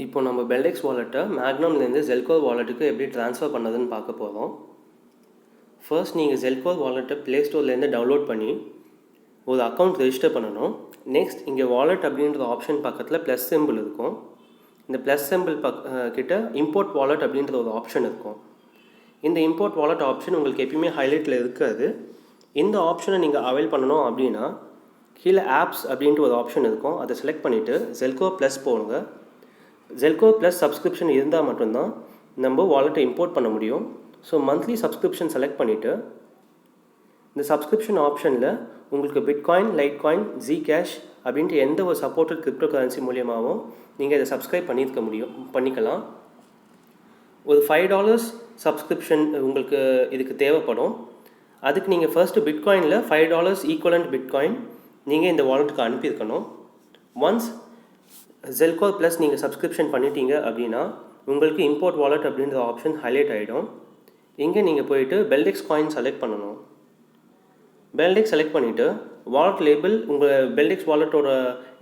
இப்போ நம்ம பெல்டெக்ஸ் வாலெட்டை மேக்னம்லேருந்து ஜெல்கோர் வாலெட்டுக்கு எப்படி ட்ரான்ஸ்ஃபர் பண்ணதுன்னு பார்க்க போகிறோம். ஃபர்ஸ்ட் நீங்கள் ஜெல்கோர் வாலெட்டை ப்ளே ஸ்டோர்லேருந்து டவுன்லோட் பண்ணி ஒரு அக்கௌண்ட் ரெஜிஸ்டர் பண்ணணும். நெக்ஸ்ட் இங்கே வாலெட் அப்படின்ற ஆப்ஷன் பக்கத்தில் ப்ளஸ் சிம்பிள் இருக்கும். இந்த ப்ளஸ் சிம்பிள் கிட்ட இம்போர்ட் வாலெட் அப்படின்ற ஒரு ஆப்ஷன் இருக்கும். இந்த இம்போர்ட் வாலெட் ஆப்ஷன் உங்களுக்கு எப்பயுமே ஹைலைட்டில் இருக்காது. இந்த ஆப்ஷனை நீங்கள் அவைல் பண்ணணும் அப்படின்னா கீழே ஆப்ஸ் அப்படின்ட்டு ஒரு ஆப்ஷன் இருக்கும். அதை செலக்ட் பண்ணிவிட்டு ஜெல்கோர் ப்ளஸ் போடுங்க. ஜெல்கோர் ப்ளஸ் சப்ஸ்கிரிப்ஷன் இருந்தால் மட்டும்தான் நம்ம வாலெட்டை இம்போர்ட் பண்ண முடியும். ஸோ மந்த்லி சப்ஸ்கிரிப்ஷன் செலக்ட் பண்ணிவிட்டு இந்த சப்ஸ்கிரிப்ஷன் ஆப்ஷனில் உங்களுக்கு பிட்காயின், லைட் காயின், ஜிகேஷ் அப்படின்ட்டு எந்த ஒரு சப்போர்ட்டட் கிரிப்டோ கரன்சி மூலியமாகவும் நீங்கள் இதை சப்ஸ்கிரைப் பண்ணிக்கலாம். ஒரு $5 சப்ஸ்கிரிப்ஷன் உங்களுக்கு இதுக்கு தேவைப்படும். அதுக்கு நீங்கள் ஃபர்ஸ்ட்டு பிட்காயினில் $5 ஈக்குவலண்ட் பிட்காயின் நீங்கள் இந்த வாலெட்டுக்கு அனுப்பியிருக்கணும். ஒன்ஸ் ஜெல்கோர் ப்ளஸ் நீங்கள் சப்ஸ்கிரிப்ஷன் பண்ணிட்டீங்க அப்படின்னா உங்களுக்கு இம்போர்ட் வாலெட் அப்படின்ற ஆப்ஷன் ஹைலைட் ஆகிடும். இங்கே நீங்கள் போயிட்டு பெல்டெக்ஸ் காயின் செலக்ட் பண்ணணும். பெல்டெக்ஸ் செலக்ட் பண்ணிவிட்டு வாலெட் லேபிள் உங்கள் பெல்டெக்ஸ் வாலெட்டோட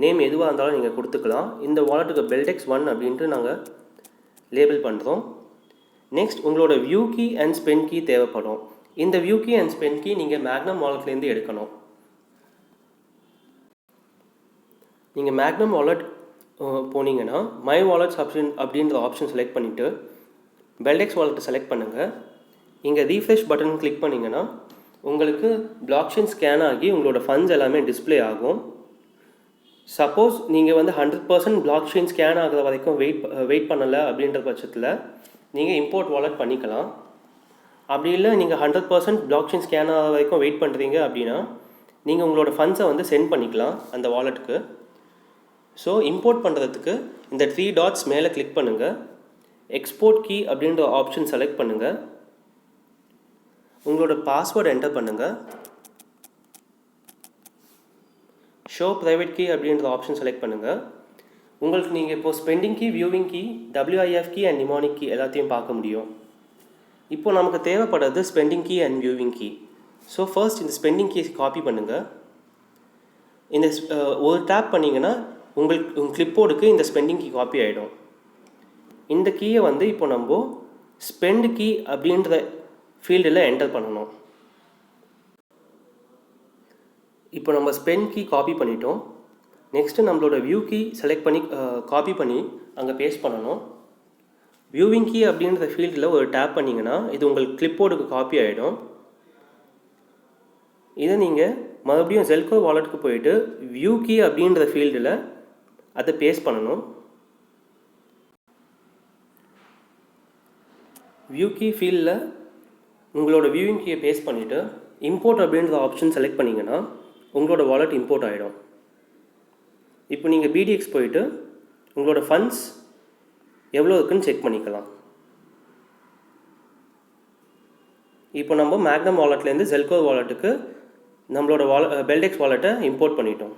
நேம் எதுவாக இருந்தாலும் நீங்கள் கொடுத்துக்கலாம். இந்த வாலெட்டுக்கு பெல்டெக்ஸ் 1 அப்படின்ட்டு நாங்கள் லேபிள் பண்ணுறோம். நெக்ஸ்ட் உங்களோட view key and spend key தேவைப்படும். இந்த view key and spend key நீங்கள் மேக்னம் வாலெட்லேருந்து எடுக்கணும். நீங்கள் மேக்னம் வாலெட் போனீங்கன்னா மை வாலெட்ஸ் ஆப்ஷன் அப்படின்ற ஆப்ஷன் செலக்ட் பண்ணிவிட்டு பெல்டெக்ஸ் வாலெட்டை செலக்ட் பண்ணுங்கள். இங்கே ரீஃப்ரெஷ் பட்டன் கிளிக் பண்ணிங்கன்னா உங்களுக்கு பிளாக்செயின் ஸ்கேன் ஆகி உங்களோட ஃபண்ட்ஸ் எல்லாமே டிஸ்பிளே ஆகும். சப்போஸ் நீங்கள் 100% பிளாக்செயின் ஸ்கேன் ஆகிற வரைக்கும் வெயிட் பண்ணலை அப்படின்ற பட்சத்தில் நீங்கள் இம்போர்ட் வாலெட் பண்ணிக்கலாம். அப்படி இல்லை நீங்கள் 100% பிளாக்செயின் ஸ்கேன் ஆகிற வரைக்கும் வெயிட் பண்ணுறீங்க அப்படின்னா நீங்கள் உங்களோட ஃபண்ட்ஸை சென்ட் பண்ணிக்கலாம் அந்த வாலெட்டுக்கு. ஸோ இம்போர்ட் பண்ணுறதுக்கு இந்த 3 டாட்ஸ் மேலே கிளிக் பண்ணுங்கள். எக்ஸ்போர்ட் கீ அப்படின்ற ஆப்ஷன் செலக்ட் பண்ணுங்கள். உங்களோட பாஸ்வேர்டு என்டர் பண்ணுங்கள். ஷோ ப்ரைவேட் கீ அப்படின்ற ஆப்ஷன் செலக்ட் பண்ணுங்கள். உங்களுக்கு நீங்கள் இப்போது spending key, viewing key, WIF key and mnemonic key எல்லாத்தையும் பார்க்க முடியும். இப்போ நமக்கு தேவைப்படுறது spending key and viewing key. So first இந்த ஸ்பெண்டிங் கீ காப்பி பண்ணுங்கள். இந்த ஒரு டேப் பண்ணிங்கன்னா உங்கள் கிளிப்போர்டுக்கு இந்த ஸ்பெண்டிங் கீ காப்பி ஆகிடும். இந்த கீயை இப்போ நம்ம ஸ்பெண்ட் கீ அப்படின்ற ஃபீல்டில் என்டர் பண்ணணும். இப்போ நம்ம ஸ்பெண்ட் கீ காப்பி பண்ணிட்டோம். நெக்ஸ்ட்டு நம்மளோட வியூ கீ செலக்ட் பண்ணி காப்பி பண்ணி அங்கே பேஸ்ட் பண்ணணும். வியூவிங் கீ அப்படின்ற ஃபீல்டில் ஒரு டேப் பண்ணிங்கன்னா இது உங்களுக்கு கிளிப்போர்டுக்கு காப்பி ஆகிடும். இதை நீங்கள் மறுபடியும் ஜெல்கோர் வாலெட்டுக்கு போயிட்டு வியூ கீ அப்படின்ற ஃபீல்டில் அதை பேஸ்ட் பண்ணணும். வியூ கீ ஃபீல்டில் உங்களோட வியூவிங் கீயை பேஸ்ட் பண்ணிவிட்டு இம்போர்ட் அப்படின்ற ஆப்ஷன் செலக்ட் பண்ணிங்கன்னா உங்களோட வாலெட் இம்போர்ட் ஆகிடும். இப்போ நீங்கள் BDX போயிட்டு உங்களோட ஃபண்ட்ஸ் எவ்வளோ இருக்குன்னு செக் பண்ணிக்கலாம். இப்போ நம்ம மேக்னம் வாலெட்லேருந்து ஜெல்கோர் வாலெட்டுக்கு நம்மளோட பெல்டெக்ஸ் வாலெட்டை இம்போர்ட் பண்ணிட்டோம்.